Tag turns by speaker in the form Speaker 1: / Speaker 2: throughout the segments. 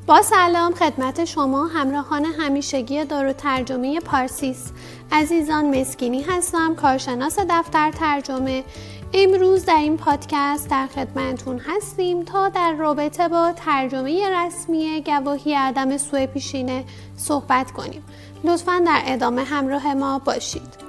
Speaker 1: با سلام خدمت شما همراهان همیشگی دارالترجمه پارسیست. عزیزان، مسکینی هستم، کارشناس دفتر ترجمه. امروز در این پادکست در خدمتتون هستیم تا در رابطه با ترجمه رسمی گواهی عدم سوء پیشینه صحبت کنیم. لطفاً در ادامه همراه ما باشید.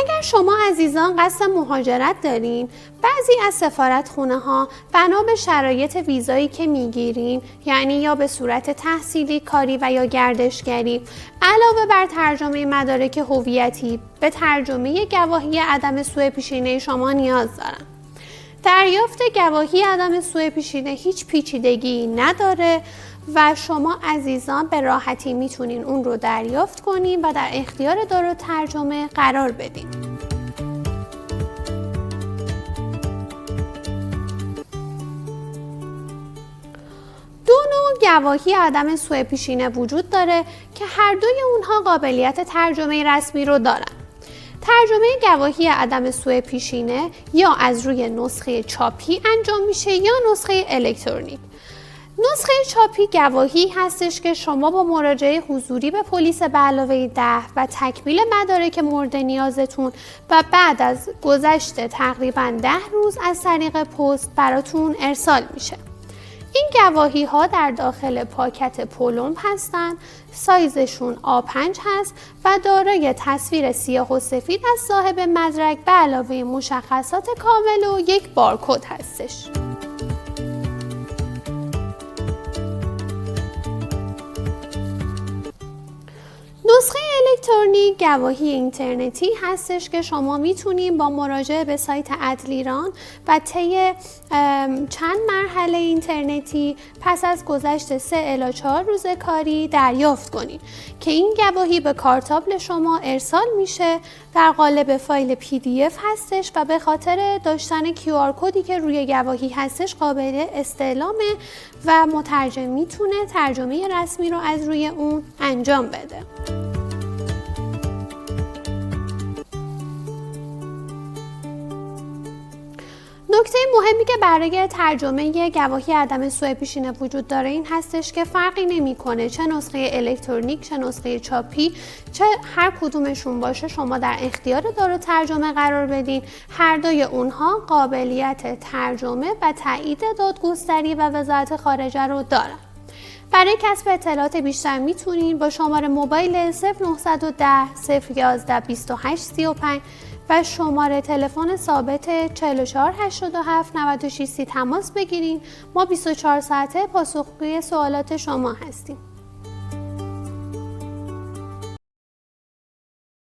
Speaker 1: اگر شما عزیزان قصد مهاجرت دارین، بعضی از سفارتخونه ها بنا به شرایط ویزایی که میگیرین، یعنی یا به صورت تحصیلی، کاری و یا گردشگری، علاوه بر ترجمه مدارک هویتی به ترجمه گواهی عدم سوء پیشینه شما نیاز دارن. دریافت گواهی عدم سوء پیشینه هیچ پیچیدگی نداره و شما عزیزان به راحتی میتونین اون رو دریافت کنین و در اختیار دارالترجمه قرار بدین. دو نوع گواهی عدم سوء پیشینه وجود داره که هر دوی اونها قابلیت ترجمه رسمی رو دارن. ترجمه گواهی عدم سوء پیشینه یا از روی نسخه چاپی انجام میشه یا نسخه الکترونیک. نسخه چاپی گواهی هستش که شما با مراجعه حضوری به پلیس به علاوه 10 و تکمیل مدارک مورد نیازتون و بعد از گذشت تقریباً 10 روز از طریق پست براتون ارسال میشه. این گواهی ها در داخل پاکت پلمب هستند، سایزشون A5 هست و دارای تصویر سیاه و سفید از صاحب مدرک به علاوه مشخصات کامل و یک بارکد هستش. نسخه الکترونیک گواهی اینترنتی هستش که شما میتونید با مراجعه به سایت عدلیران و طی چند مرحله اینترنتی پس از گذشت 3 الی 4 روز کاری دریافت کنید که این گواهی به کارتابل شما ارسال میشه. در قالب فایل PDF هستش و به خاطر داشتن QR کدی که روی گواهی هستش قابل استعلامه و مترجم میتونه ترجمه رسمی رو از روی اون انجام بده. نکته مهمی که برای ترجمه گواهی عدم سوء پیشینه وجود داره این هستش که فرقی نمیکنه چه نسخه الکترونیک چه نسخه چاپی، چه هر کدومشون باشه شما در اختیار دارالترجمه قرار بدین. هر دوی اونها قابلیت ترجمه و تایید دادگستری و وزارت خارجه رو دارن. برای کسب اطلاعات بیشتر میتونین با شماره موبایل 0910 011 2835 و شماره تلفن ثابت 4487 9630 تماس بگیرین. ما 24 ساعته پاسخگوی سوالات شما هستیم.